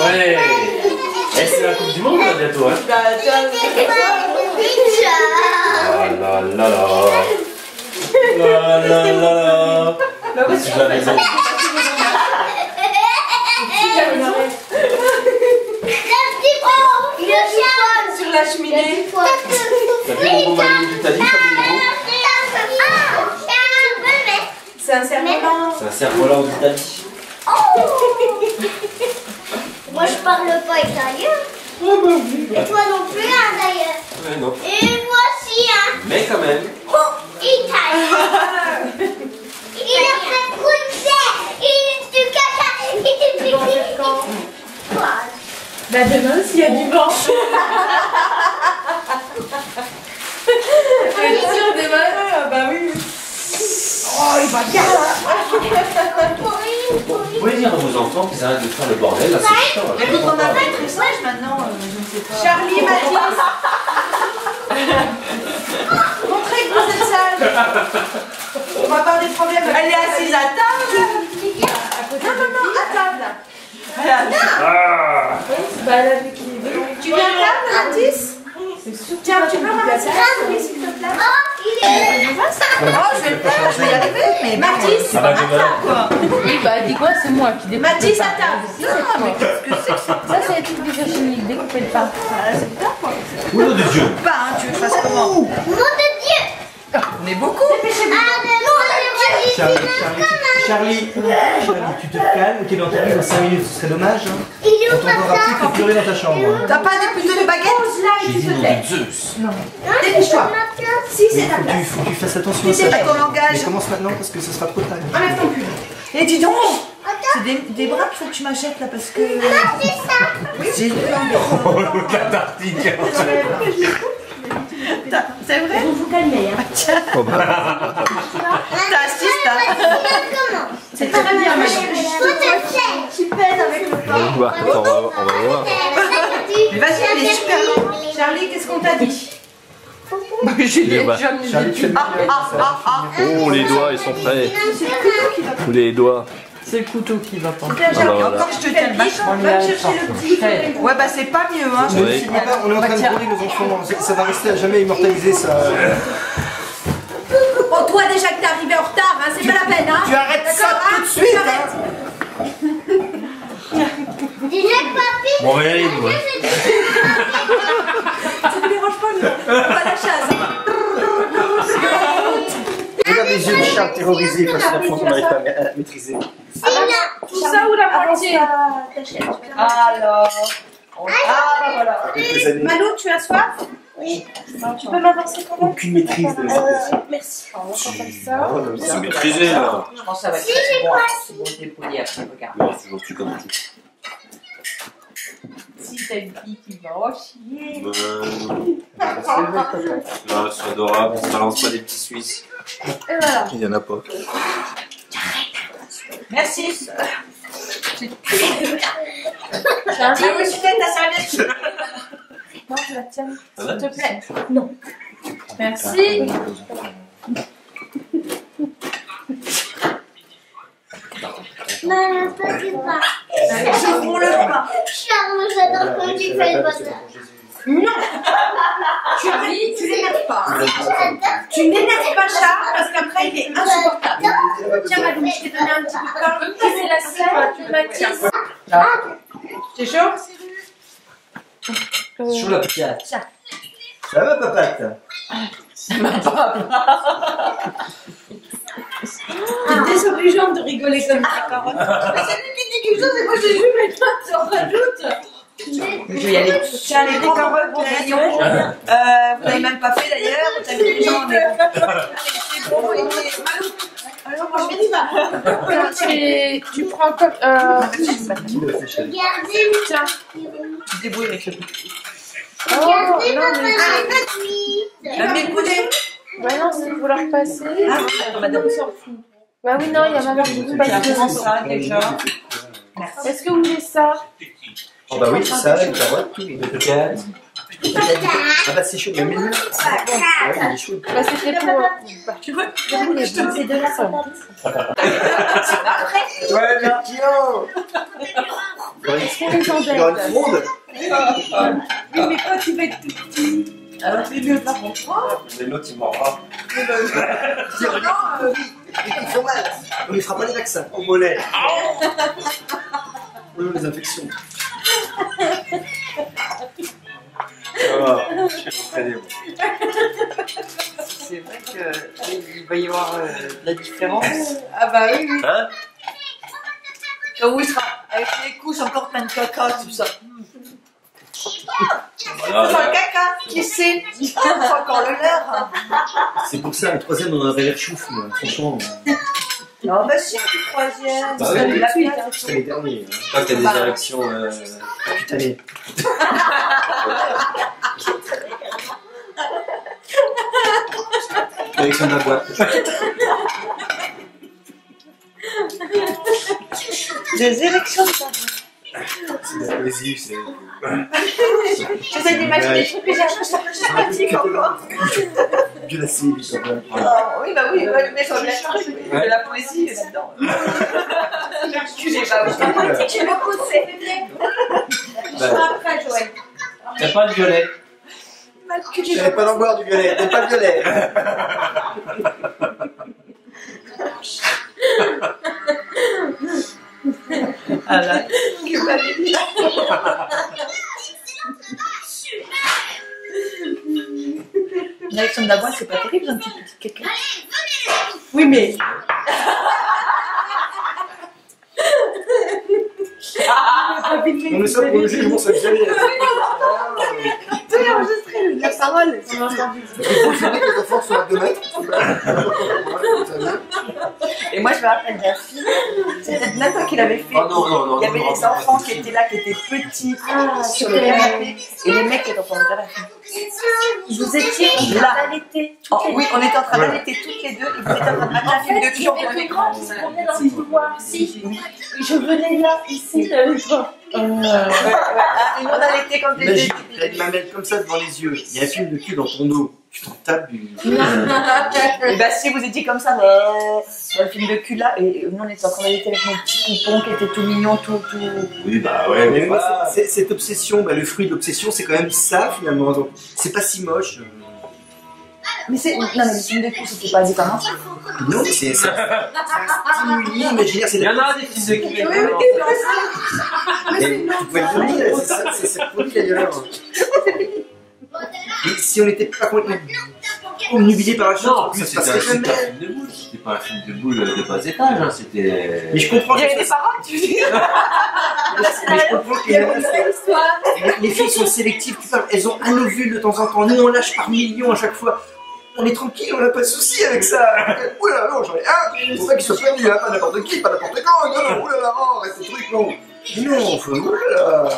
Ouais. Eh, c'est la Coupe du Monde là, bientôt, hein. Bah, tiens, Oh là là là. La la la la. bah, Si je l'avais dit. sur la cheminée. T'as vu mon beau maillot d'Italie comme il est beau? C'est un cerf-volant. C'est un cerf-volant d'Italie. Moi je parle pas italien. Oh bah oui. Et toi non plus hein, d'ailleurs. Ouais, non. Et moi aussi hein. Mais quand même. Oh, italien. Il a fait pousser. Il du caca. Il du Quoi? Bah demain s'il y a du vent. Prévision demain, bah oui. Oh il va bien. Vous pouvez dire à vos enfants qu'ils arrêtent de faire le bordel là, c'est chiant. Mais on a pas très sage maintenant, je ne sais pas. Charlie, Mathis. Montrez que vous êtes sage. On va avoir des problèmes. Elle est assise à table. Non, à table. Ah. Bah, elle a vu qu'il est. Tu viens à table, Mathis? Tiens, tu peux ramasser la souris, s'il te plaît? Oh, il est. Oh, je vais le faire, je vais y arriver. Mais Mathis, Ah bah, à table, quoi. Oui, bah dis quoi, c'est moi qui découpe Mathis, le à pain. table. Non, mais qu'est-ce que c'est que ça? Ça, c'est les trucs du chimique, découper le pain. C'est bien, quoi. Oh nom de Dieu. Pas, hein, tu veux que je fasse comment? Nom de Dieu. On est beaucoup. Ah, de nom de Dieu. Charlie, tu te calmes, ok, dans ta vie dans 5 minutes, ce serait dommage. Hein. Il est On où t'entendra plus papa? que pleurer dans ta chambre. Hein. T'as pas des plutôt de baguettes? J'ai dit nom de Zeus. Dépêche-toi. Si, Mais c'est ta place. faut que tu fasses attention à C'est ça. pas ton langage. Mais commence maintenant parce que ce sera trop tard. Enlève ton pull. Et dis donc, c'est des bras qu'il faut que tu m'achètes là parce que. C'est ça. J'ai eu Oh l'autre la tartine. C'est vrai? Vous vous calmez hein. T'as assisté Comment? C'est très bien, mais Toi tu sais. Tu pèses avec le pain. On va voir. Mais vas-y, elle est super longue. Charlie, qu'est-ce qu'on t'a dit? Eh bah, Charlie, tu fais le oh, les doigts, ils sont prêts. Tous les doigts. C'est le couteau qui va pas. Alors là. Encore, je te tiens le vachement. Va me chercher le petit. Ouais, bah c'est pas mieux, hein, je te le Oui. signale. On est en train de brûler nos enfants, ça va rester à jamais immortalisé ça. Bon, toi déjà que t'es arrivé en retard, hein, c'est pas la peine, hein. Tu arrêtes ça D'accord, tout de suite hein. Déjà que papy. Bon, on va y aller, nous. Ça ne dérange pas, nous. Pas la chasse. Regarde les yeux de Charles terrorisés face à l'enfant qu'on n'arrive pas à maîtriser. Tout ça ou la moitié? Alors. Ah, bah voilà. Avec les années, Malou, tu as soif? Oui. Tu peux m'avancer quand même? aucune maîtrise de la situation. Merci. C'est maîtrisé là. Je pense que ça va être Si, j'ai bon. quoi? C'est bon, dépolé après, regarde. Non, c'est gentil comme tout. Si t'as une fille qui va en chier. Non, c'est adorable, ça lance pas des petits Suisses. Et voilà. Il y en a pas. Merci. T'as un Tiens, je suis ta serviette. Non, je la tiens. Ça va? S'il te plaît. Non. Merci. Non, pas du pas. J'ouvre le pas. Charles, j'adore quand tu fais le bonheur. Non. Tu ris, tu l'énerves pas. J'adore. Tu n'énerves pas Charles parce qu'après il est insupportable. Tiens, Malou, je t'ai donné un petit peu de pain. C'est la scène du Mathis. C'est chaud? Sur la piate. Ça va papate? T'es désobligeante de rigoler comme ça, Carotte. Mais c'est lui qui dit quelque chose et moi j'ai vu, mais toi tu en rajoutes. Je vais y aller. Tiens, les carottes, les oignons. Vous l'avez même pas fait d'ailleurs. Vous avez des gens, mais c'est bon. Et Malou. Alors moi je vais dire. Tu prends comme. Regardez, Tiens. Tu te débrouilles avec le petit. regardez non, papa mais- la La m'écouter. Bah non, c'est vous leur passer. Ah oui, madame s'en fout. Bah oui, non, il y a ma mère qui vous passe Comment dessus. ça déjà? Merci. Est-ce que vous voulez ça? Oh bah oui, c'est ça, une carotte, des patates. Ah bah c'est chaud, mais mets-le. Ouais, il est chaud. Bah c'était pour. Tu vois? C'est de la salade. Ouais, mais Kyo. une fronde. Oui, mais quand tu vas être tout petit, c'est mieux par contre. Mais l'autre, il mordra. Ils font mal. On ne fera pas les vaccins au mollet. Oui, les infections. Je suis entraîné. C'est vrai qu'il va y avoir de la différence. Ah bah oui, oui. Hein? Quand il sera avec les couches encore plein de caca, tout ça. Voilà, Sans le caca, qui sait? C'est encore le leur. C'est pour ça, le troisième, on avait l'air chouf, moi. Franchement, Non, bah si, le troisième. Bah c'est oui. la place. c'est les derniers. Toi, t'as des érections. Cutanées. Érection de la boîte. Des érections de ça. C'est de la poésie, c'est. J'essaie d'imaginer des trucs que j'ai un peu sympathique encore. Dieu la cible, quand même. Oui, bah oui, mais sur de la poésie là-dedans. Excusez-moi, tu me pousses. Je serai après, Joël. T'as pas de violet. J'avais pas d'en boire du violet, t'aimes pas le violet. Ah là, que fallait dire. L'érection de la boîte, c'est pas terrible, un petit caca. Oui, mais. On est ça pour le jugement sexuel. Tu as enregistré la parole. Il faut filmer que les enfants sont à 2 mètres. Et moi, je me rappelle d'un film, c'était Nathan qui l'avait fait. Oh non, non, non. Il y avait des enfants qui étaient là, qui étaient petits sur le canapé, et les mecs qui étaient en train de faire la film. Vous étiez en train d'allaiter. Oh, oui, on était en train d'allaiter toutes les deux, et vous étiez en train de mater un film de Il y avait des grands qui se promenaient dans le couloir aussi. Je venais là, ici, et nous, on allaitait comme des Imagine, bébés. t'as une mamelle comme ça devant les yeux. Il y a un film de cul dans ton dos. Tu t'en tapes du. Et bah si vous étiez comme ça dans le film de cul là, et nous on était en train d'allaiter avec nos petits poupons qui étaient tout mignons, tout. Oui, bah ouais, Mais mais moi, voilà. cette obsession, bah, le fruit de l'obsession, c'est quand même ça finalement. Donc, c'est pas si moche. Mais c'est. Non, mais le film de cul, c'était pas exactement ça. Non, mais c'est un stimuli imaginaire. C'est Il y en a des films de cul. Mais tu pouvais le dire, c'est ça, c'est cette folie d'ailleurs. Et si on n'était pas complètement omnubilé par la chose, Non, en plus, ça se c'était passerait un jamais. film de boule. C'était pas un film de boule de bas étage, hein, c'était. Mais je comprends Il y avait des parents, tu dis. Mais je comprends que les filles sont sélectives, tu parles, elles ont un ovule de temps en temps. Nous, on lâche par millions à chaque fois. On est tranquille, on n'a pas de souci avec ça. Oula, non, j'en ai un. Faut pas qu'il soit perdu, hein, pas n'importe qui, pas n'importe quand. Non, non, oulala, oh, arrête ce truc, non. Non, faut. Oulala.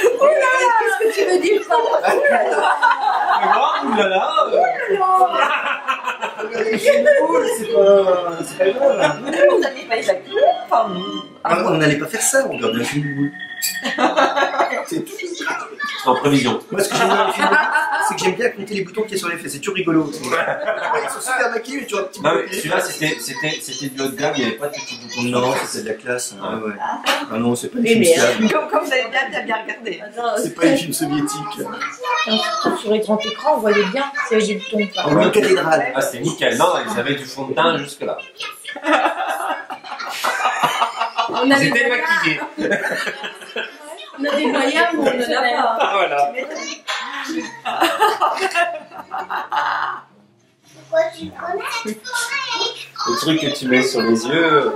Qu'est-ce que tu veux dire par là? Oulala. C'est une boule, c'est pas grave. Vous n'allez pas éjaculer. Enfin, On n'allait pas faire ça, on regardait un film du boule. C'est tout. C'est en prévision. Moi, ce que j'aime dans les films de boule, c'est que j'aime bien compter les boutons qu'il y a sur les fesses. C'est toujours rigolo. Ils sont super maquillés, tu vois, un petit Non, peu. mais celui-là, c'était du haut de gamme, il n'y avait pas de petits boutons. Non, c'est de la classe. Hein, ouais. Ah non, c'est pas des oui, films mais fiables. comme vous avez bien regardé. C'est pas des films soviétiques. Sur les grands écrans, on voyait bien s'il y avait des boutons ou pas. En une cathédrale. Ah, c'était nickel. Non, ils avaient du fond de teint jusque-là. On Ils avait étaient maquillés. on a des moyens, mais on ne l'a pas. Ah, voilà. Pourquoi tu connais? Le truc que tu mets sur les yeux.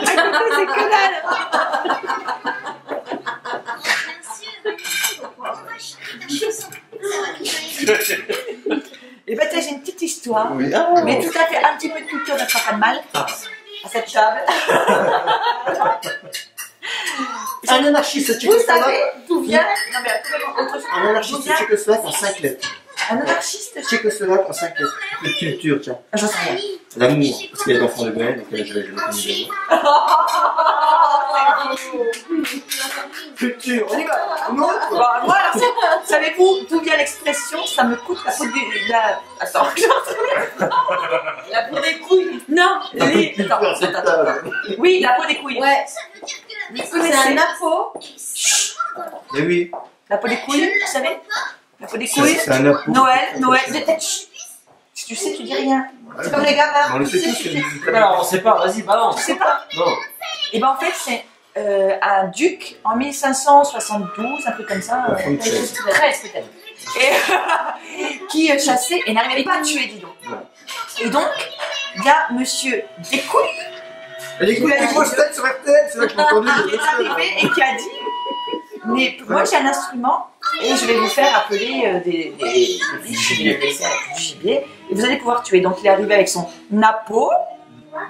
C'est que dalle. Et bah tiens, j'ai une petite histoire, Oui. mais tout à fait un petit peu de culture ne fera pas de mal à cette table. Un anarchiste Vous tchécoslovaque. savez d'où vient... Non mais autre chose. Un anarchiste tchécoslovaque en 5 lettres. Un anarchiste Tchécoslovaque en 5 lettres. De culture, tiens. J'en sais rien. L'amour. Parce qu'il y a l'enfant de Gwen, donc je vais jamais connu d'amour. Culture, on y va. Non, Bon, moi, alors, savez-vous d'où vient l'expression ça me coûte la peau du. Attends, La peau des couilles. non, attends. Oui, la peau des couilles. Ouais. Vous C'est connaissez un napo. mais oui, la peau des couilles, vous savez? La peau des couilles. c'est un appôt. Noël. Si tu sais, tu dis rien. C'est comme les gamins. On le Tu fait sais, tous. tu sais. Alors, on sait pas, vas-y, balance. Tu sais pas? Non. Et ben en fait, c'est un duc en 1572, un truc comme ça. 13 peut-être. Et qui chassait et n'arrivait pas à tuer, dis donc. Et donc, il y a monsieur Descouilles Elle écoute les grosses têtes sur RTL, c'est là que j'ai entendu. qui est arrivé et qui a dit mais moi j'ai un instrument et je vais vous faire appeler des biches, du gibier, et vous allez pouvoir tuer. Donc il est arrivé avec son napo,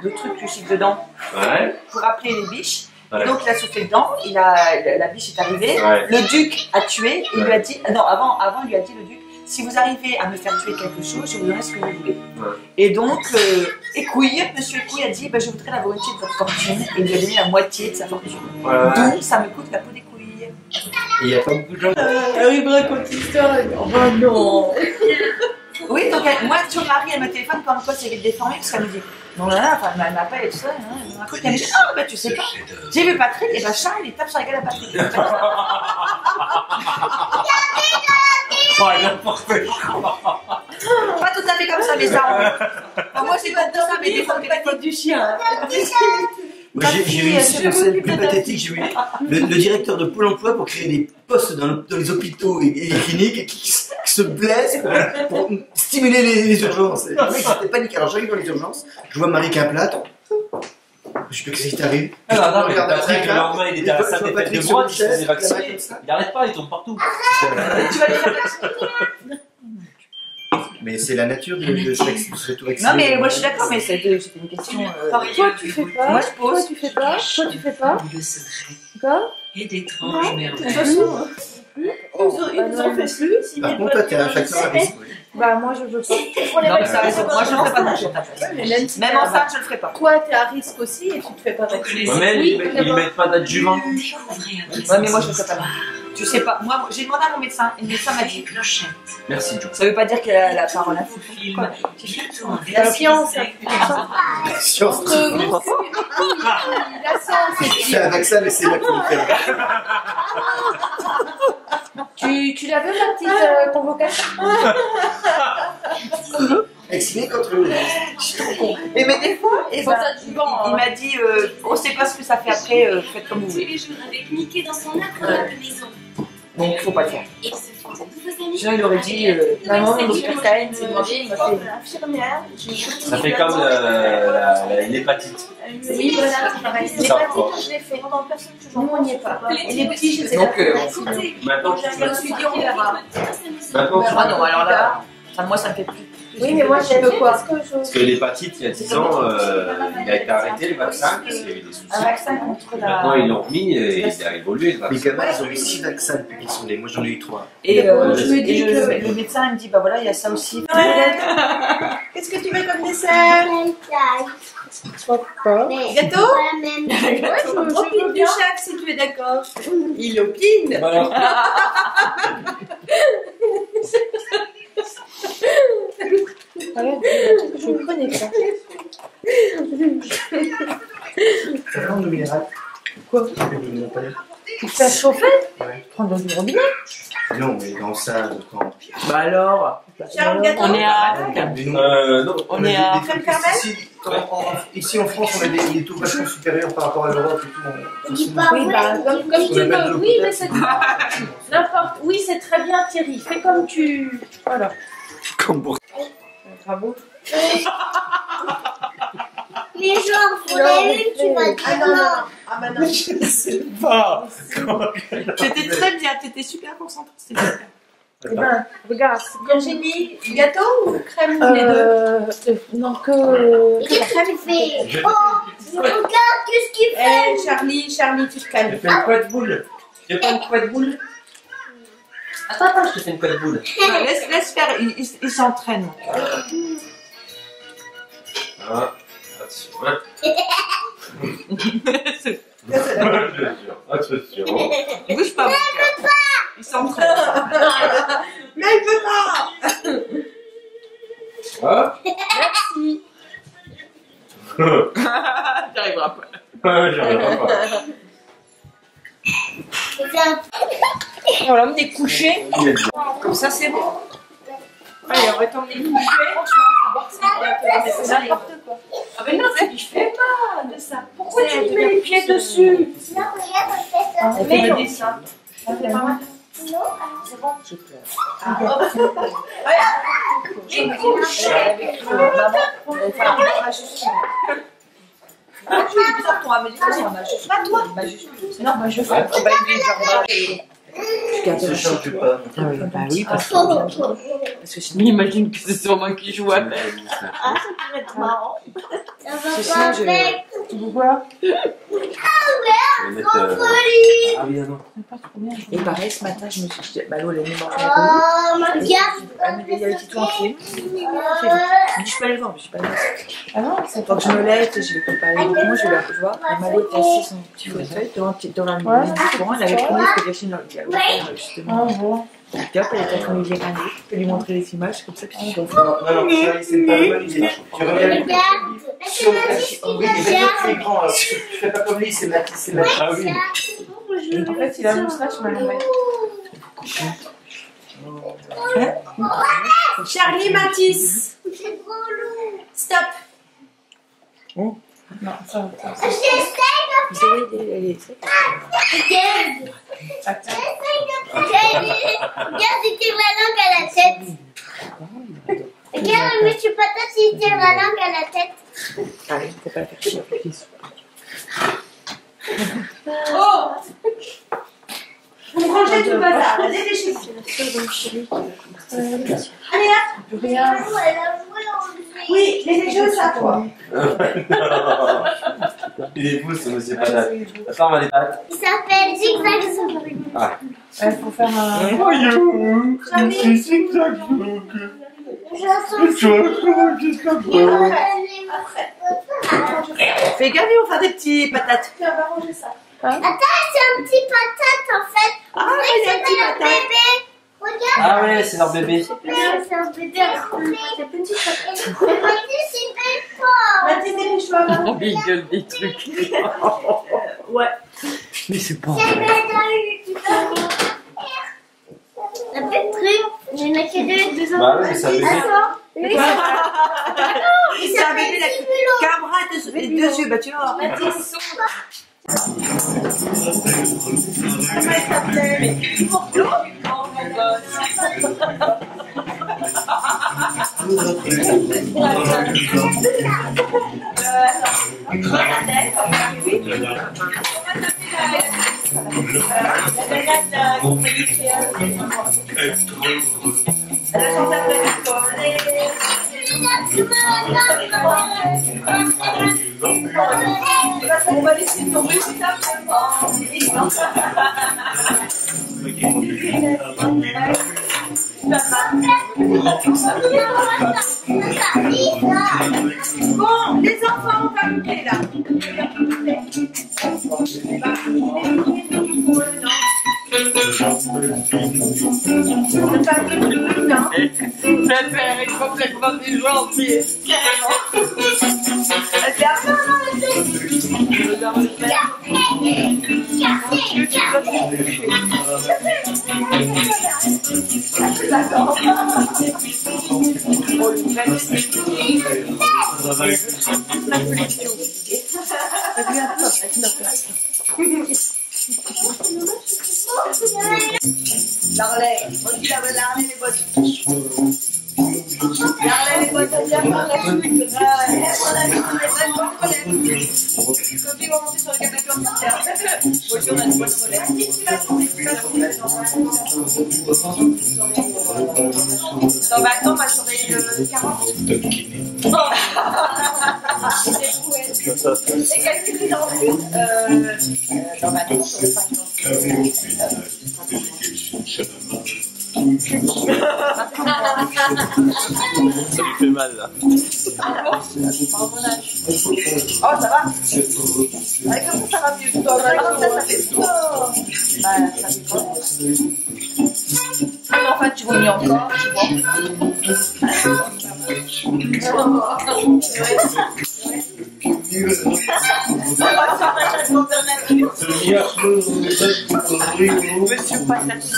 le truc que je chiffre dedans, Ouais. pour appeler les biches. Ouais. Donc il a soufflé dedans, la biche est arrivée, Ouais. le duc a tué, et il lui a Ouais. dit, non avant il lui a dit le duc, si vous arrivez à me faire tuer quelque chose, je vous donnerai ce que vous voulez. Ouais. Et donc, monsieur Écouille a dit, je voudrais la moitié de votre fortune, et il lui a donné la moitié de sa fortune. Ouais. Donc ça me coûte la peau des couilles. Il n'y a pas beaucoup de gens. Il me raconte l'histoire. Oh non. Oui, donc moi, sur Marie, elle me téléphone quand quoi c'est déformé, parce qu'elle me dit, non, là, enfin, elle m'appelle et tout ça, elle me raconte, elle me dit, ah, bah tu sais pas, j'ai vu Patrick, et bah Charles, il tape sur la gueule à Patrick. Oh, n'importe quoi. Pas tout à fait comme ça, mais ça, moi, c'est pas tout ça, mais des fois, Pas du chien. Moi, j'ai eu une scène plus pathétique. J'ai eu le directeur de Pôle emploi pour créer des postes dans les hôpitaux et les cliniques qui se blessent pour stimuler les urgences. Et le mec, c'était panique. Alors, j'arrive dans les urgences, je vois Marie Caplate. Je sais plus qu'est-ce qui t'arrive. Alors, non, mais Regarde Patrick, après, le lendemain, il était à la salle des fêtes de Broye, il se faisait vacciner. Il arrête pas, il tombe partout. tu vas les faire vacciner. Mais c'est la nature de se tout vacciner. Non, mais moi, je suis d'accord, mais c'était une question. Toi, tu fais pas. Moi, je pose. Toi, tu fais pas. Toi, tu fais pas. Le secret Quoi et d'étranges merveilles. De toute façon, ils ont fait plus. Par contre, toi, t'es un facteur à risque. Bah, moi, je veux pas. Non, mais ça a raison. Moi, je ne ferai pas de ta place. Même enceinte, je ne le ferai pas. Toi, t'es à risque aussi et tu te fais pas vacciner. Ouais, mais ils mettent pas d'adjuvant. Ouais, mais moi, je ne ferai pas. Tu sais pas. Moi, j'ai demandé à mon médecin, et le médecin m'a dit. Merci, Joe. Ça veut pas dire qu'elle a la parole à foutre. Quoi. La science. Science. La science. C'est un vaccin, mais c'est là qu'on le fait. Tu l'as vu, la petite convocation? Vacciné contre le. Je suis trop con. Et mais des fois, et ben, il m'a dit, on sait pas ce que ça fait après, faites comme vous voulez. Avec Mickey dans son arbre de maison. Donc, faut pas le faire. Et se font de nouveaux amis. Sinon, il aurait dit, maman, mon docteur Cahen, c'est moi qui m'a fait. Infirmière. Ça fait comme l'hépatite. Oui, voilà, c'est pareil. Les Ça, patines, quoi. je l'ai fait. Nous, on n'y est pas. Et les petits, je sais Donc, pas. Maintenant, Je me suis dit, on verra. maintenant, Ah non, alors là, moi, ça me fait plus. Oui, mais moi, j'ai peu quoi. parce que l'hépatite, il y a 10 ans, il a été arrêté le vaccin, parce qu'il y a eu des soucis. Un vaccin contre Maintenant, la. ils l'ont remis et il a évolué le Les vaccin. gamins, ils ont eu 6 vaccins depuis qu'ils sont nés. Moi, j'en ai eu 3. Et je me dis que- le médecin, il me dit, bah voilà, il y a ça aussi. Qu'est-ce que tu veux comme dessert? Gâteau? Ouais, je opine du chef si tu es d'accord. Il opine. Voilà. Je connais pas. Ça prend de l'eau minérale. Quoi? Tu te fais chauffer? Ouais. Prends de l'eau du robinet. Non, mais dans ça, quand. Bah alors, Charles Gâteau. on est à. Mais nous, Non. On est à. des trucs ici en France, on a des taux vachement supérieurs par rapport à l'Europe et tout. Dis pas Oui, bah, vrai. comme tu veux. Oui, mais c'est n'importe. Oui, c'est très bien, Thierry. Fais comme tu. Voilà. Comme pour... Bravo. Les gens, faudrait une, tu vas dire non. Ah bah non. Je sais pas. C'était très bien, t'étais super concentrée. C'était super. Eh ben, regarde. Virginie, gâteau ou crème les deux? Non, que. Qu'est-ce que tu fais? Oh, regarde qu'est-ce qu'il fait. Eh, Charlie, tu te calmes. Fais une couette boule. Tu fais pas une couette boule? Attends, je te fais une couette boule. Laisse faire, il s'entraîne. Ah, attention, hein. pas. Ouais, j'y arriverai pas. On l'a emmené coucher. Comme ça, c'est bon. Allez, on va t'emmener coucher. C'est n'importe quoi. Ah, mais non, je fais pas de ça. Pourquoi tu te mets les pieds dessus? Elle fait le dessin. C'est bon, je pleure. J'ai couché avec maman. On va faire un majuscule. Ah, tu es bizarre ton amélioration, c'est un majuscule. Pas toi, majuscule. Non, majuscule. On va aider les jardins. Ça change pas. Bah oui, parce que Je m'imagine que c'est sûrement qui joue avec. Ah, ça pourrait être marrant. sinon, je... Tu veux voir? Je vais mettre, Ah oui, non. Et pareil, ce matin, je me suis dit, bah l'eau, elle est manger Oh, ma regarde. il y a les petits tranquilles. Je me dis, je peux aller le voir, mais je suis pas là. Ah non, c'est quand je me lève, je vais préparer le moment, je vais la voir. Elle m'a laissé assis son petit fauteuil devant la lumière du courant. Elle avait promis que Gachine dans le dialogue, justement. Et hop, elle était en train de lui dire, allez, je peux lui montrer les images, comme ça, puis je Non, Charlie, c'est pas une bonne idée. Tu reviens avec Regarde. sur le oui, il est grand. Tu fais pas comme lui, c'est Mathis. Ah oui. en fait, il a une moustache, mais elle Charlie Matisse. Stop. J'essaie Vous savez, elle est... Regarde, il tire la langue à la tête. Regarde, monsieur Patate, il tire la langue à la tête. Allez, faut pas la faire chier. Oh! Vous rangez tout le bazar, dépêchez-vous. Allez là. Rien. Oui, les jeux, c'est à toi. Il est fou ce monsieur Patate. Attends, on va les pattes. Il s'appelle Zigzag Zouk. Ah. Il faut faire un... Fais gaffe, on va faire des petits patates. Attends, c'est un petit patate en fait. Ah, C'est un petit bébé. Regarde. Ah ouais, c'est leur bébé. C'est un bébé. C'est petit patate. C'est belle fort. Oh, il gueule des trucs. Ouais. Mais c'est pas C'est belle la belle truc. Il y en a que deux ans. Bah oui, mais c'est un bébé. Oui, C'est un bébé, la cabra, deux yeux, bah tu vas voir. On va laisser tomber juste après. Bon, les enfants, on va goûter là. Le père est complètement déjanté. L'arlais, on dit l'arlais les bottes. L'arlais les bottes, on dit la quand ils vont monter sur le canapé en terre. Aujourd'hui, on a une boîte scolaire. Non, bah attends, on va surveiller le 40. Et calculer dans le non, bah attends, sur le 50. Ça lui fait mal là. Oh, ça va? Avec comment ça va mieux? Ça fait fort. Bah, ça fait quoi? Ah, enfin, tu vomis encore, tu vois. Monsieur Patati.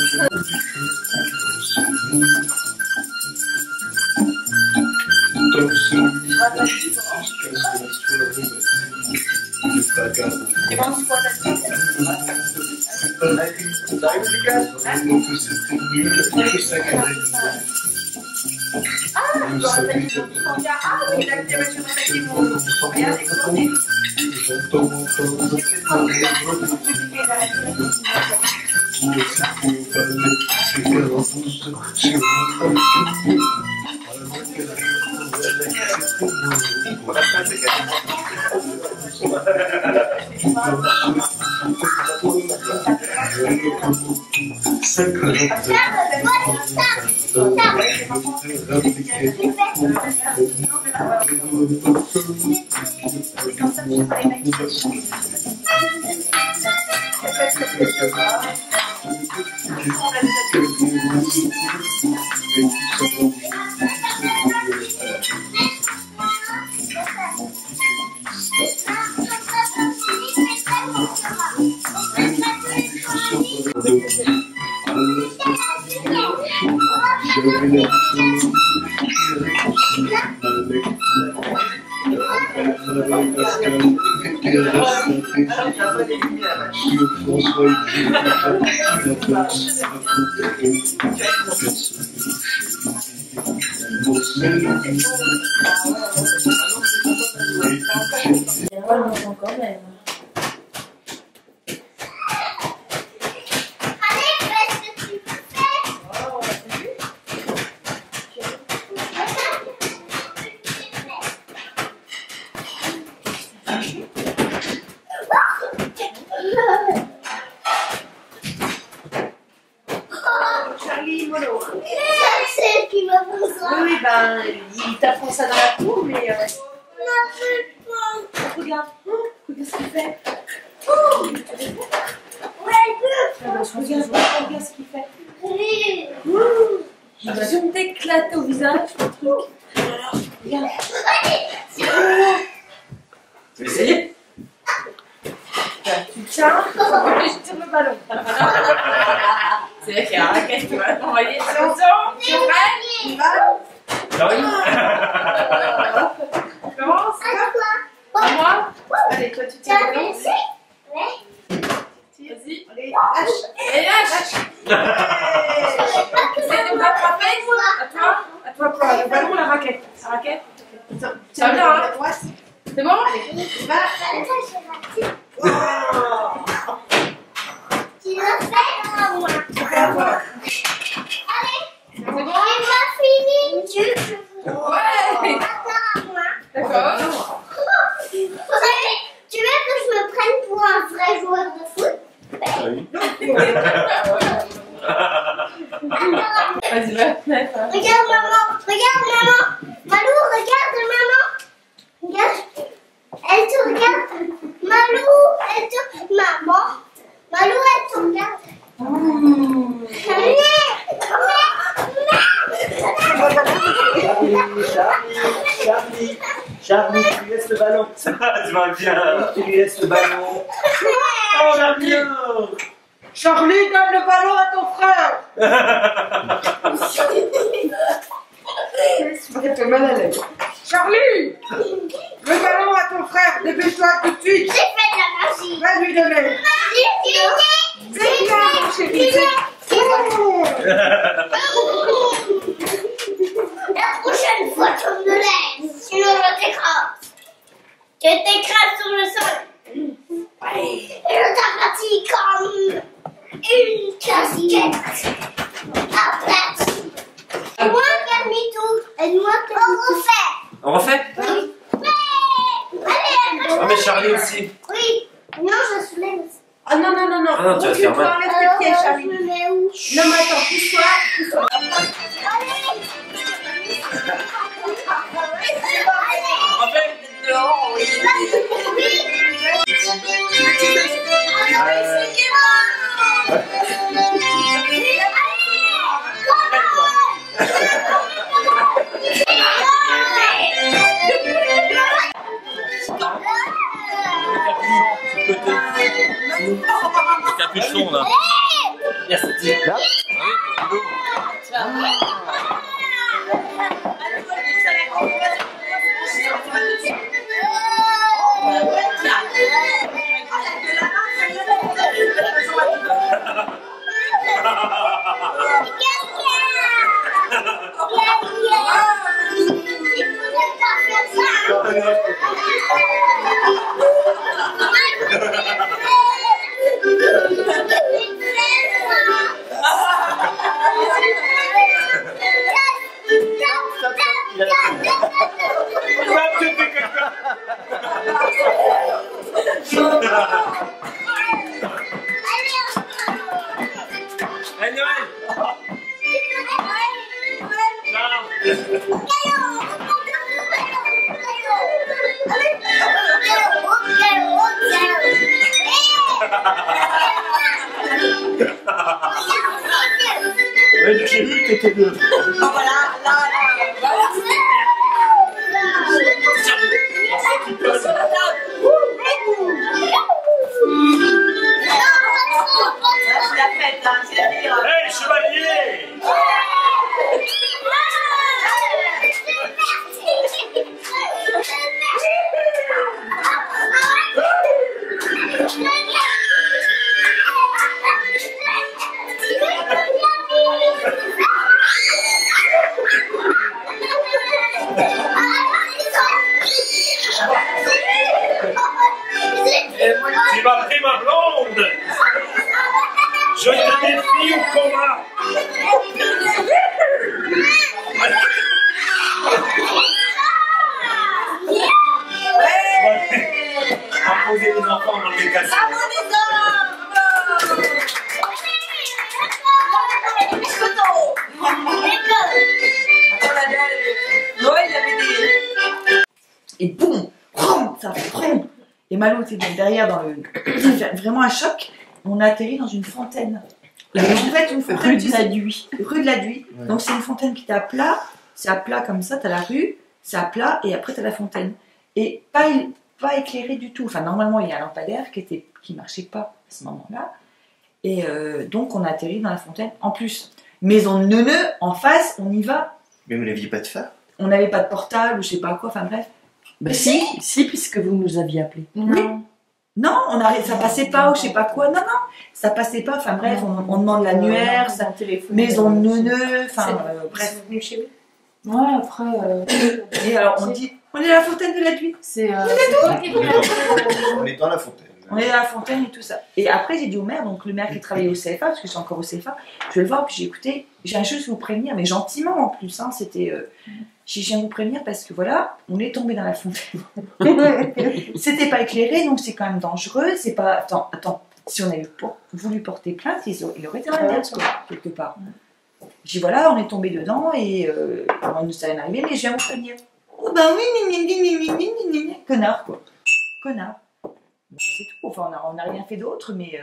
C'est bon, c'est Quand même. Charlie Molo. C'est qui m'a fait ça. Oui, ben, il t'apprend ça dans la cour, mais... Regarde. Regarde ce qu'il fait. Regarde ce qu'il fait. Il va tout t'éclater au visage, le truc. Regarde. Tu veux essayer? Tu tiens, je tire le ballon. C'est vrai qu'il y a un raquette qui va t'envoyer. Attention, tu es prêt? J'arrive. Commence. À moi. Allez, toi tu tires le ballon. Vas-y. Allez, lâche. Et lâche. Essaye de me rattraper. À toi, quoi. Le ballon ou la raquette? La raquette? Ça va bien, hein? C'est bon? Va. Tu l'as fait à moi. C'est bon? Il m'a fini. Ouais. À moi. D'accord. Tu veux que je me prenne pour un vrai joueur de foot? Vas-y, va. Regarde maman, regarde maman. Malou, regarde maman. Regarde. Elle te regarde. Malou, elle te... Maman. Malou, elle te regarde. Charlie, tu lui laisses le ballon. Ça va bien. Tu lui laisses le ballon. Oh, Charlie. Charlie, donne le ballon à ton frère. Ça fait mal à l'aise. Charlie, le ballon à ton frère. Dépêche-toi tout de suite. J'ai fait de la magie. Va lui donner. C'est bien, mon chéri. La prochaine fois, tu me laisses. Sinon, je t'écrase. Je t'écrase sur le sol. Et je t'aplatis comme une casquette. Aplatie. Et moi, Carmitou, aide-moi à refaire. On refait? Oui. Allez, Ah mais Charlie aussi. oui. Non, je soulève aussi. Ah non, non, non, non. Ah non, tu vas te faire mal. Enlève tes pieds, je Charlie. me mets où? Non, mais attends, pousse-toi, pousse-toi. En fait, dehors, oui. Le capuchon là. Merci. Là J'ai vu que t'étais deux. Hey, chevalier! Tu m'as pris ma blonde! Je te défie au combat! Imposer les enfants dans les cassettes. Noël, il avait des... Et boum, ça fait boum. Et Malo était derrière dans le... Ça fait vraiment un choc. On a atterri dans une fontaine. Et en fait, une fontaine, rue de la Duy. Rue de la Duy. Ouais. Donc c'est une fontaine qui est à plat. C'est à plat comme ça, t'as la rue, c'est à plat et après t'as la fontaine. Et pas éclairé du tout. Enfin, normalement, il y a un lampadaire qui marchait pas à ce moment-là. Et donc, on a atterri dans la fontaine. En plus, maison de neuneu, en face, on y va. Mais vous n'aviez pas de phare? On n'avait pas de portable ou je sais pas quoi, enfin bref. Bah si, puisque vous nous aviez appelé. Oui. Non, ça passait pas ou je sais pas quoi. Non, ça passait pas. Enfin bref, on demande l'annuaire, maison de neuneu, enfin bref. Venu chez vous. Ouais, après. Et alors on dit, on est à la fontaine de la Duy. C'est toi qui On est dans la fontaine. On est à la fontaine et tout ça. Et après j'ai dit au maire, donc le maire qui travaillait au CFA, parce que je suis encore au CFA, je vais le voir, puis j'ai écouté, j'ai un chose à vous prévenir, mais gentiment en plus, hein, c'était. Je viens vous prévenir parce que voilà, on est tombé dans la fontaine. C'était pas éclairé, donc c'est quand même dangereux. C'est pas. Attends. Si on avait voulu porter plainte, il aurait été un quoi, quelque part. J'ai dit voilà, on est tombé dedans et on nous ça rien arrivé, mais je viens vous prévenir. Oh ben oui, connard quoi. Connard. C'est tout. Enfin, on n'a rien fait d'autre, mais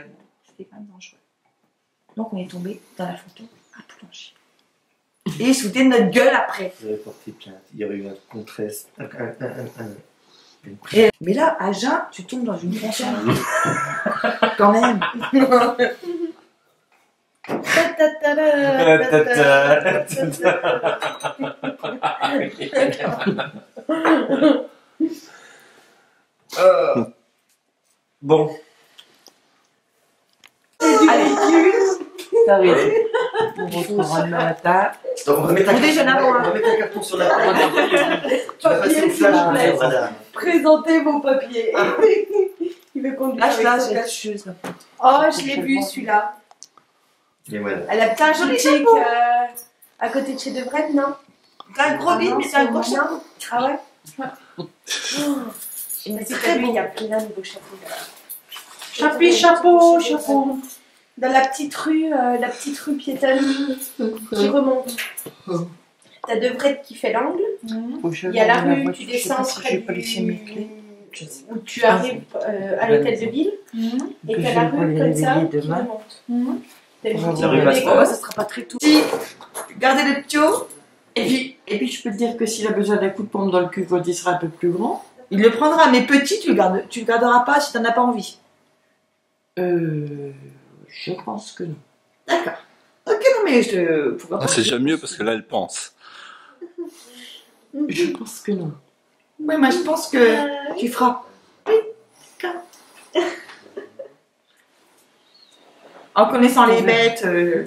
c'était quand même dangereux. Donc on est tombé dans la fontaine à Poulengy. Et sous notre gueule après. Vous avez porté plainte, il y aurait eu une contresse. Mais là, à jeun, tu tombes dans une fontaine. Quand même. Bon. Allez, t'arrives. On retrouvera demain matin. Donc on va mettre un carton sur la table. Tu vas passer au flash, madame. Présentez vos papiers. Il veut conduire avec sa cacheuse. Oh, je l'ai vu celui-là. Et voilà. Elle a plein de boutique à côté de chez Devrenne, non? C'est un gros bide, mais c'est un gros chapeau. Ah ouais? Mais c'est très beau. Il y a plein de beaux chapeaux. Chapeau. Dans la petite rue piétonne qui remonte. T'as Devrette qui fait l'angle. Il y a la rue, tu descends près du... où tu arrives à l'hôtel de ville. Et t'as la rue comme ça qui remonte. Ça sera pas très tôt. Si, gardez le tuyau. Et puis je peux te dire que s'il a besoin d'un coup de pompe dans le cul quand il sera un peu plus grand. Il le prendra, mais petit, tu le garderas pas si t'en as pas envie. Je pense que non. D'accord. Ok, non, mais pourquoi pas. C'est déjà mieux parce que là, elle pense. Je pense que non. Oui, moi je pense que tu feras. Oui, d'accord. En connaissant les bêtes,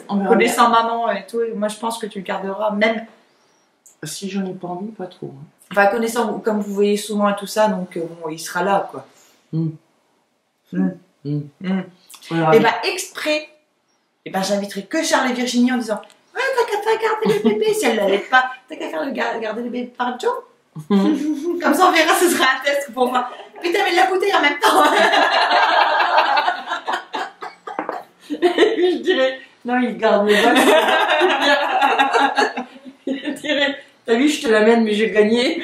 en connaissant maman et tout, moi je pense que tu le garderas, même. Si j'en ai pas envie, pas trop. Hein. Enfin, connaissant comme vous voyez souvent et tout ça, donc bon, il sera là, quoi. Et bah exprès, et ben j'inviterai que Charles et Virginie en disant ouais, t'as qu'à faire garder le bébé si elle l'allait pas, t'as qu'à faire garder le bébé par Joe. Comme ça on verra, ce sera un test pour voir. Putain, mais la bouteille en même temps. Et puis je dirais, non, il garde le box. Je dirais, t'as vu, je te l'amène, mais j'ai gagné.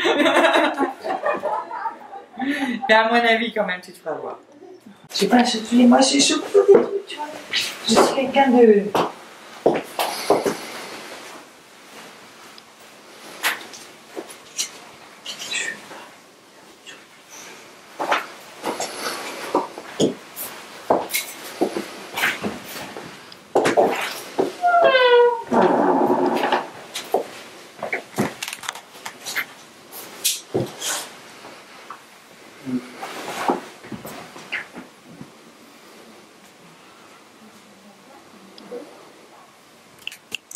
Mais à mon avis, quand même, tu te feras voir. Je sais pas, moi, je fais des trucs, tu vois. Je suis quelqu'un de